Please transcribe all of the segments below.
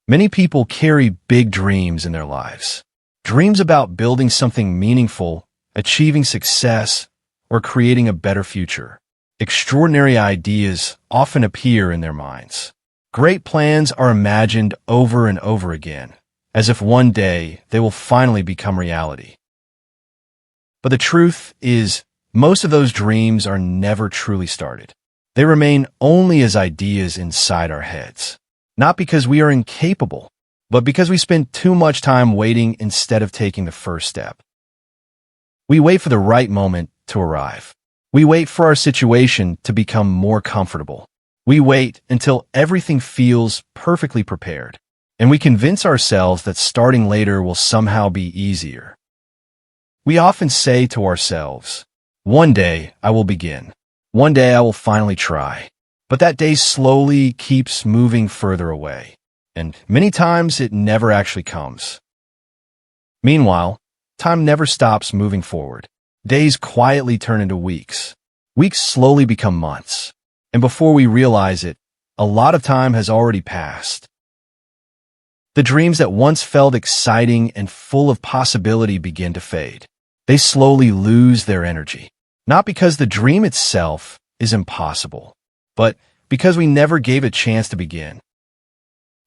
Many people carry big dreams in their lives. Dreams about building something meaningful, achieving success, or creating a better future. Extraordinary ideas often appear in their minds. Great plans are imagined over and over again, as if one day they will finally become reality. But the truth is, most of those dreams are never truly started. They remain only as ideas inside our heads. Not because we are incapable, but because we spend too much time waiting instead of taking the first step. We wait for the right moment to arrive. We wait for our situation to become more comfortable. We wait until everything feels perfectly prepared, and we convince ourselves that starting later will somehow be easier. We often say to ourselves, "One day I will begin. One day I will finally try." But that day slowly keeps moving further away, and many times it never actually comes. Meanwhile, time never stops moving forward. Days quietly turn into weeks. Weeks slowly become months, and before we realize it, a lot of time has already passed. The dreams that once felt exciting and full of possibility begin to fade. They slowly lose their energy, not because the dream itself is impossible, but because we never gave a chance to begin.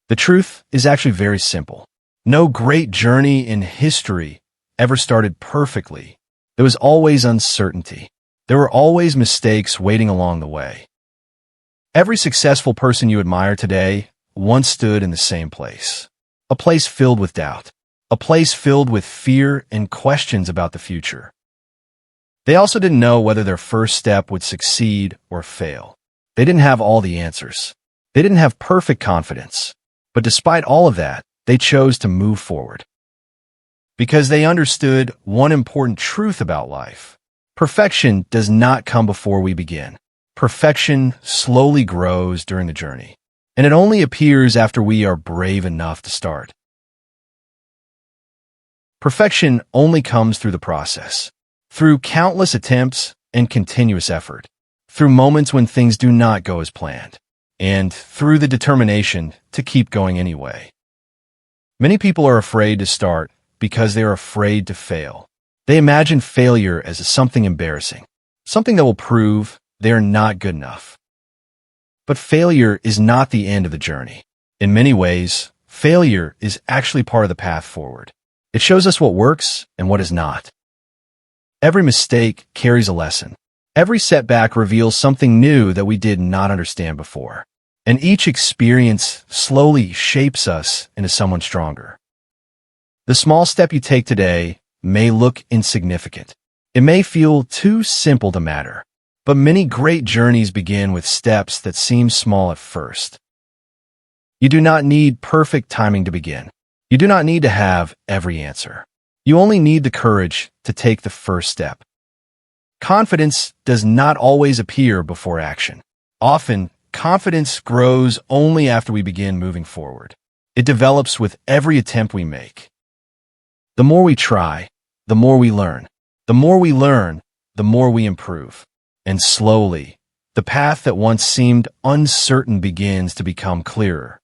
The truth is actually very simple. No great journey in history ever started perfectly. There was always uncertainty. There were always mistakes waiting along the way. Every successful person you admire today once stood in the same place. A place filled with doubt. A place filled with fear and questions about the future. They also didn't know whether their first step would succeed or fail. They didn't have all the answers. They didn't have perfect confidence. But despite all of that, they chose to move forward. Because they understood one important truth about life. Perfection does not come before we begin. Perfection slowly grows during the journey, and it only appears after we are brave enough to start. Perfection only comes through the process, through countless attempts and continuous effort, through moments when things do not go as planned, and through the determination to keep going anyway. Many people are afraid to start because they are afraid to fail. They imagine failure as something embarrassing, something that will prove they are not good enough. But failure is not the end of the journey. In many ways, failure is actually part of the path forward. It shows us what works and what is not. Every mistake carries a lesson. Every setback reveals something new that we did not understand before. And each experience slowly shapes us into someone stronger. The small step you take today may look insignificant. It may feel too simple to matter. But many great journeys begin with steps that seem small at first. You do not need perfect timing to begin. You do not need to have every answer. You only need the courage to take the first step. Confidence does not always appear before action. Often, confidence grows only after we begin moving forward. It develops with every attempt we make. The more we try, the more we learn. The more we learn, the more we improve. And slowly, the path that once seemed uncertain begins to become clearer.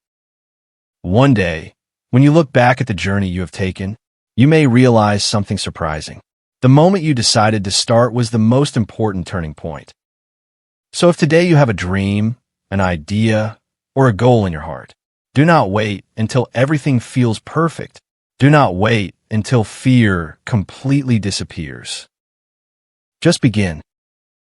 One day, when you look back at the journey you have taken, you may realize something surprising. The moment you decided to start was the most important turning point. So if today you have a dream, an idea, or a goal in your heart, do not wait until everything feels perfect. Do not wait until fear completely disappears. Just begin.